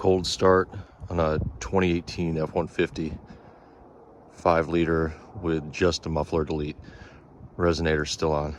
cold start on a 2018 F-150 5 liter with just a muffler delete. Resonator still on.